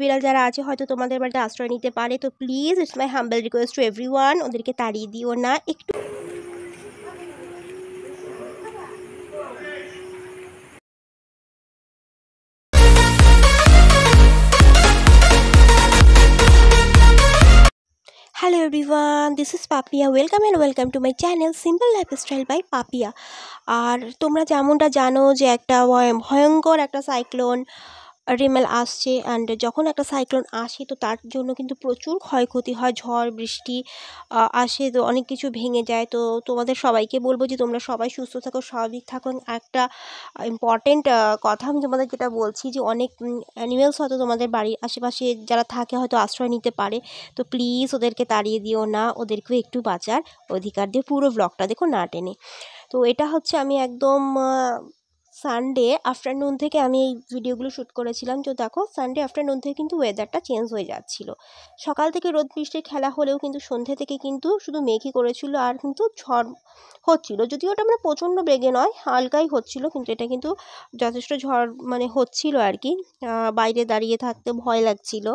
বিড়াল যারা আছে হয়তো তোমাদের বাড়িতে আশ্রয় নিতে পারে, তো please it's my humble request to everyone, ওদেরকে তাড়িয়ে দিও না একটু। Hello everyone, this is Papiya, welcome to my channel simple lifestyle by Papiya. আর তোমরা যেমনটা জানো যে একটা ভয়ঙ্কর একটা সাইক্লোন রিমেল আসছে, অ্যান্ড যখন একটা সাইক্লোন আসে তো তার জন্য কিন্তু প্রচুর ক্ষয়ক্ষতি হয়, ঝড় বৃষ্টি আসে, তো অনেক কিছু ভেঙে যায়। তো তোমাদের সবাইকে বলবো যে তোমরা সবাই সুস্থ থাকো, স্বাভাবিক থাকো। একটা ইম্পর্টেন্ট কথা আমি তোমাদের যেটা বলছি যে অনেক অ্যানিমেলস হয়তো তোমাদের বাড়ির আশেপাশে যারা থাকে হয়তো আশ্রয় নিতে পারে, তো প্লিজ ওদেরকে তাড়িয়ে দিও না, ওদেরকেও একটু বাঁচার অধিকার দিয়ে পুরো ব্লগটা দেখো না টেনে। তো এটা হচ্ছে আমি একদম সানডে আফটারনুন থেকে আমি এই ভিডিওগুলো শ্যুট করেছিলাম। তো দেখো সানডে আফটারনুন থেকে কিন্তু ওয়েদারটা চেঞ্জ হয়ে যাচ্ছিলো। সকাল থেকে রোদ বৃষ্টির খেলা হলেও কিন্তু সন্ধ্যে থেকে কিন্তু শুধু মেঘই করেছিল, আর কিন্তু ঝড় হচ্ছিল, যদিও ওটা মানে প্রচণ্ড বেগে নয়, হালকাই হচ্ছিল, কিন্তু এটা কিন্তু যথেষ্ট ঝড় মানে হচ্ছিল আর কি। বাইরে দাঁড়িয়ে থাকতে ভয় লাগছিল।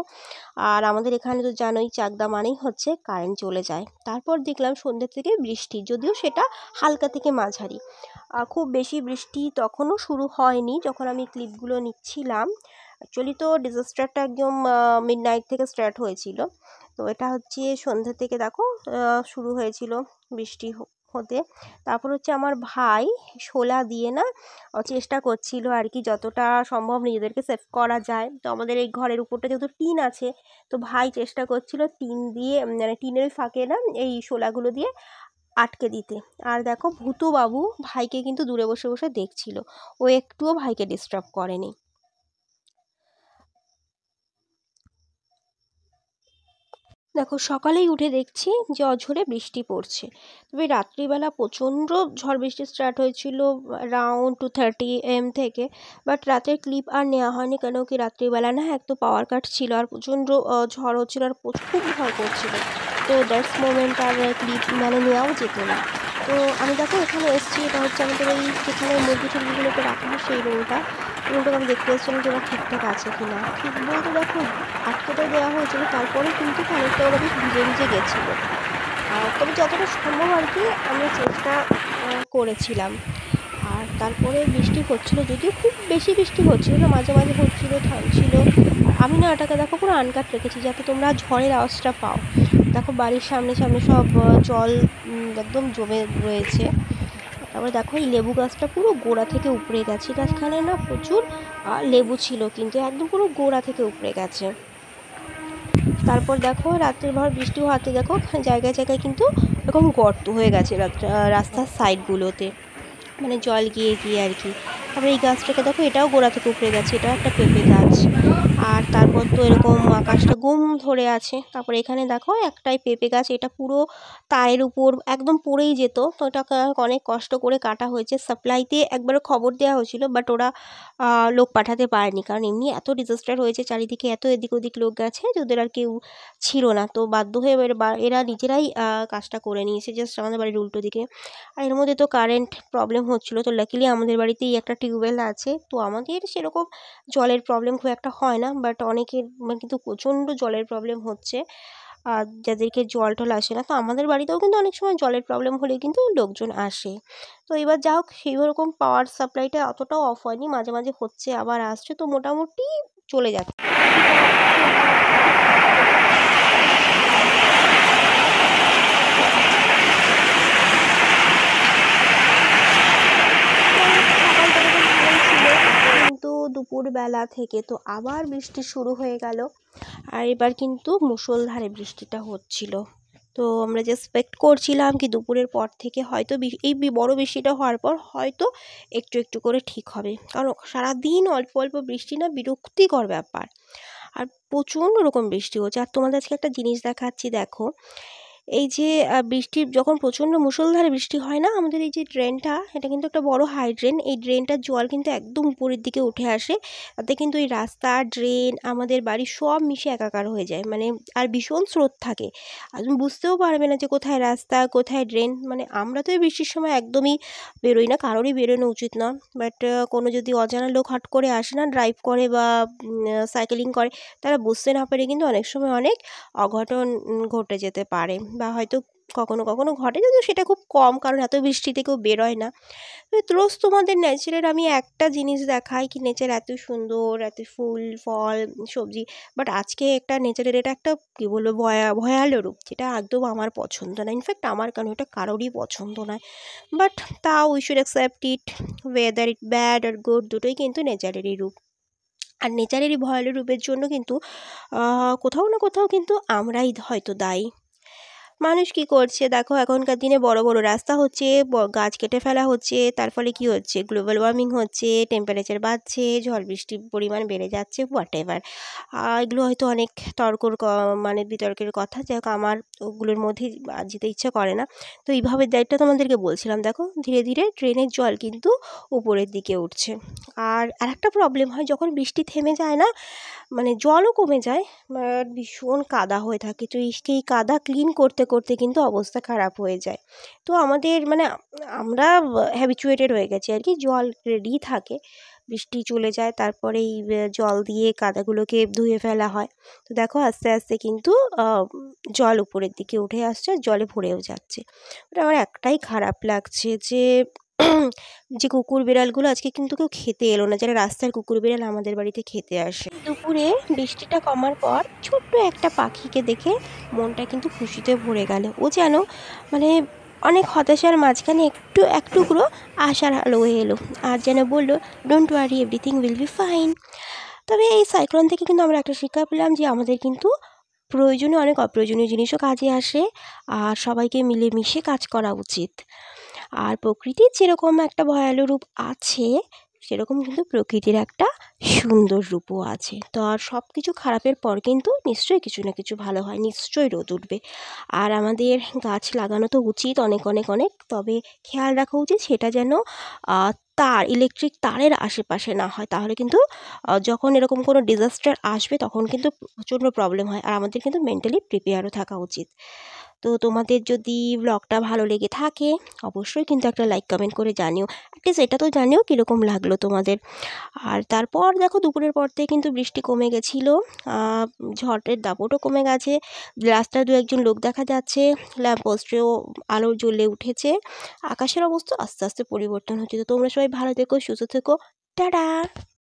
আর আমাদের এখানে তো জানোই চাকদা মানেই হচ্ছে কারেন্ট চলে যায়। তারপর দেখলাম সন্ধ্যে থেকে বৃষ্টি, যদিও সেটা হালকা থেকে মাঝারি, খুব বেশি বৃষ্টি তখনও শুরু হয়নি যখন আমি ক্লিপগুলো নিচ্ছিলাম। অ্যাকচুয়ালি তো ডিজাস্টারটা একদম মিডনাইট থেকে স্টার্ট হয়েছিল, তো এটা হচ্ছে সন্ধ্যে থেকে দেখো শুরু হয়েছিল বৃষ্টি হতে। তারপর হচ্ছে আমার ভাই শোলা দিয়ে না চেষ্টা করছিল আর কি যতটা সম্ভব নিজেদেরকে সেভ করা যায়। তো আমাদের এই ঘরের উপরটা যেহেতু টিন আছে, তো ভাই চেষ্টা করছিল টিন দিয়ে মানে টিনের ফাঁকে না এই শোলাগুলো দিয়ে আটকে দিতে। আর দেখো ভূতু বাবু ভাইকে কিন্তু দূরে বসে বসে দেখছিল, ও একটুও ভাইকে ডিস্টার্ব করেনি। দেখো সকালেই উঠে দেখছি যে অঝোরে বৃষ্টি পড়ছে, তবে রাত্রিবেলা প্রচণ্ড ঝড় বৃষ্টি স্টার্ট হয়েছিল অ্যারাউন্ড 2:30 AM থেকে। বাট রাতের ক্লিপ আর নেওয়া হয়নি, কেন কি রাত্রিবেলা না এক তো পাওয়ার কাট ছিল, আর প্রচণ্ড ঝড় হচ্ছিল, আর খুব ভয় করছিল। তো দ্যাটস মোমেন্ট আর ক্লিপ মানে নেওয়াও যেত না। তো আমি দেখো এখানে এসেছি, এটা হচ্ছে আমাদের এই যেখানে মুরগি টুরগিগুলোকে রাখা হয় সেই রুমটাকে আমি দেখতে এসেছিলাম যে ওরা ঠিকঠাক আছে কি না। ঠিক বলতে দেখো আটকে তো দেওয়া হয়েছিল, তারপরেও কিন্তু খানিকটা ওরা বেশ ভিজে ভিজে গেছিলো। তবে যতটা সম্ভব আর কি আমি চেষ্টা করেছিলাম। আর তারপরে বৃষ্টি হচ্ছিল, যদিও খুব বেশি বৃষ্টি হচ্ছিল না, মাঝে মাঝে হচ্ছিল থামছিল। আর আমি না এটাকে দেখো পুরো আনকাট রেখেছি যাতে তোমরা ঝড়ের আওয়াজটা পাও। দেখো বাড়ির সামনে সামনে সব জল একদম জমে রয়েছে। তারপরে দেখো এই লেবু গাছটা পুরো গোড়া থেকে উপড়ে গেছে, গাছখানে না প্রচুর লেবু ছিল, কিন্তু একদম পুরো গোড়া থেকে উপড়ে গেছে। তারপর দেখো রাত্রের ভর বৃষ্টি হওয়াতে দেখো জায়গায় জায়গায় কিন্তু এরকম গর্ত হয়ে গেছে রাস্তার সাইডগুলোতে, মানে জল গিয়ে গিয়ে আর কি। তারপরে এই গাছটাকে দেখো এটাও গোড়া থেকে উপড়ে গেছে, এটাও একটা পেঁপে গাছ। আর তারপর তো এরকম আকাশটা গুম ধরে আছে। তারপর এখানে দেখো একটাই পেঁপে গাছ, এটা পুরো তারের উপর একদম পড়েই যেত, তো এটাকে অনেক কষ্ট করে কাটা হয়েছে। সাপ্লাইতে একবার খবর দেওয়া হয়েছিল, বাট ওরা লোক পাঠাতে পারেনি, কারণ এমনি এত ডিজাস্টার হয়েছে চারিদিকে, এত এদিক ওদিক লোক গেছে যে ওদের আর কেউ ছিল না, তো বাধ্য হয়ে এরা নিজেরাই কাজটা করে নিয়েছে জাস্ট আমাদের বাড়ির উল্টো দিকে। আর এর মধ্যে তো কারেন্ট প্রবলেম হচ্ছিলো, তো লাকিলি আমাদের বাড়িতেই একটা টিউবওয়েল আছে, তো আমাদের সেরকম জলের প্রবলেম খুব একটা হয় না। বাট অনেকের কিন্তু প্রচণ্ড জলের প্রবলেম হচ্ছে, আর যাদেরকে জল টল আসে না, তো আমাদের বাড়িতেও কিন্তু অনেক সময় জলের প্রবলেম হলে কিন্তু লোকজন আসে। তো এবার যা হোক সেই রকম পাওয়ার সাপ্লাইটা অতটাও অফ হয়নি, মাঝে মাঝে হচ্ছে আবার আসছে, তো মোটামুটি চলে যাচ্ছে। কিন্তু দুপুরবেলা থেকে তো আবার বৃষ্টি শুরু হয়ে গেল, আর এবার কিন্তু মুষলধারে বৃষ্টিটা হচ্ছিল। তো আমরা যে এক্সপেক্ট করছিলাম কি দুপুরের পর থেকে হয়তো এই বড় বৃষ্টিটা হওয়ার পর হয়তো একটু একটু করে ঠিক হবে, কারণ সারাদিন অল্প অল্প বৃষ্টি না বিরক্তিকর ব্যাপার। আর প্রচণ্ড রকম বৃষ্টি হচ্ছে। আর তোমাদের আজকে একটা জিনিস দেখাচ্ছি, দেখো এই যে বৃষ্টি যখন প্রচণ্ড মুষলধারে বৃষ্টি হয় না, আমাদের এই যে ড্রেনটা, এটা কিন্তু একটা বড় হাই ড্রেন। এই ড্রেনটার জল কিন্তু একদম উপরের দিকে উঠে আসে। তাতে কিন্তু এই রাস্তা, ড্রেন, আমাদের বাড়ি সব মিশে একাকার হয়ে যায়। মানে আর ভীষণ স্রোত থাকে। আর তুমি বুঝতেও পারবে না যে কোথায় রাস্তা, কোথায় ড্রেন। মানে আমরা তো এই বৃষ্টির সময় একদমই বেরোই না, কারোরই বেরোনো উচিত না। বাট কোনো যদি অজানা লোক হট করে আসে না, ড্রাইভ করে বা সাইকেলিং করে, তারা বুঝতে না পেরে কিন্তু অনেক সময় অনেক অঘটন ঘটে যেতে পারে, বা হয়তো কখনো কখনো ঘটে, কিন্তু সেটা খুব কম, কারণ এত বৃষ্টিতে কেউ বেরোয় না। রোজ তোমাদের নেচারের আমি একটা জিনিস দেখাই কি নেচার এত সুন্দর, এত ফুল ফল সবজি, বাট আজকে একটা নেচারের এটা একটা কী বলবো ভয়ালো রূপ, যেটা একদম আমার পছন্দ না। ইনফ্যাক্ট আমার কেন, এটা কারোরই পছন্দ নয়। বাট তাও we should accept it, whether it bad আর গুড, দুটোই কিন্তু নেচারেরই রূপ। আর নেচারেরই ভয়ালো রূপের জন্য কিন্তু কোথাও না কোথাও কিন্তু আমরাই হয়তো দায়ী। মানুষ কি করছে দেখো, এখনকার দিনে বড় বড় রাস্তা হচ্ছে, গাছ কেটে ফেলা হচ্ছে, তার ফলে কি হচ্ছে, গ্লোবাল ওয়ার্মিং হচ্ছে, টেম্পারেচার বাড়ছে, ঝড় বৃষ্টির পরিমাণ বেড়ে যাচ্ছে, হোয়াট এভার। এগুলো হয়তো অনেক মানে বিতর্কের কথা, যাই হোক আমার ওগুলোর মধ্যে যেতে ইচ্ছা করে না। তো এইভাবে দায়িত্বটা তোমাদেরকে বলছিলাম, দেখো ধীরে ধীরে ট্রেনের জল কিন্তু উপরের দিকে উঠছে। আর আরেকটা প্রবলেম হয়, যখন বৃষ্টি থেমে যায় না, মানে জলও কমে যায়, বাট ভীষণ কাদা হয়ে থাকে। তো এই কাদা ক্লিন করতে করতে কিন্তু অবস্থা খারাপ হয়ে যায়। তো আমাদের মানে আমরা হ্যাবিচুয়েটেড হয়ে গেছি আর কি, জল রেডি থাকে, বৃষ্টি চলে যায়, তারপরে এই জল দিয়ে কাদাগুলোকে ধুয়ে ফেলা হয়। তো দেখো আস্তে আস্তে কিন্তু জল উপরের দিকে উঠে আসছে, জলে ভরেও যাচ্ছে। ওটা আমার একটাই খারাপ লাগছে যে যে কুকুর বিড়ালগুলো আজকে কিন্তু কেউ খেতে এলো না, যারা রাস্তার কুকুর বিড়াল আমাদের বাড়িতে খেতে আসে। দুপুরে বৃষ্টিটা কমার পর ছোট্ট একটা পাখিকে দেখে মনটা কিন্তু খুশিতে ভরে গেল। ও যেন মানে অনেক হতাশার মাঝখানে এক টুকরো আশার আলো হয়ে এলো, আর যেন বললো, don't worry, everything will be fine. তবে এই সাইক্লোন থেকে কিন্তু আমরা একটা শিক্ষা পেলাম যে আমাদের কিন্তু প্রয়োজনীয় অনেক অপ্রয়োজনীয় জিনিসও কাজে আসে, আর সবাইকে মিলেমিশে কাজ করা উচিত। আর প্রকৃতির যেরকম একটা ভয়ালো রূপ আছে, সেরকম কিন্তু প্রকৃতির একটা সুন্দর রূপও আছে। তো আর সব কিছু খারাপের পর কিন্তু নিশ্চয়ই কিছু না কিছু ভালো হয়, নিশ্চয়ই রোদ উঠবে। আর আমাদের গাছ লাগানো তো উচিত অনেক অনেক অনেক, তবে খেয়াল রাখা উচিত সেটা যেন ইলেকট্রিক তারের আশেপাশে না হয়, তাহলে কিন্তু যখন এরকম কোনো ডিজাস্টার আসবে তখন কিন্তু প্রচণ্ড প্রবলেম হয়। আর আমাদের কিন্তু মেন্টালি প্রিপেয়ারও থাকা উচিত। তো তোমাদের যদি ব্লগটা ভালো লেগে থাকে, অবশ্যই কিন্তু একটা লাইক কমেন্ট করে জানিও, অ্যাটলিস্ট এটা তো জানিও কীরকম লাগলো তোমাদের। আর তারপর দেখো দুপুরের পর থেকে কিন্তু বৃষ্টি কমে গেছিলো, ঝড়ের দাপটও কমে গেছে, রাস্তায় দু একজন লোক দেখা যাচ্ছে, ল্যাম্পপোস্টেও আলো জ্বলে উঠেছে, আকাশের অবস্থা আস্তে আস্তে পরিবর্তন হচ্ছে। তো তোমরা সবাই ভালো থেকো, সুস্থ থেকো, টাটা।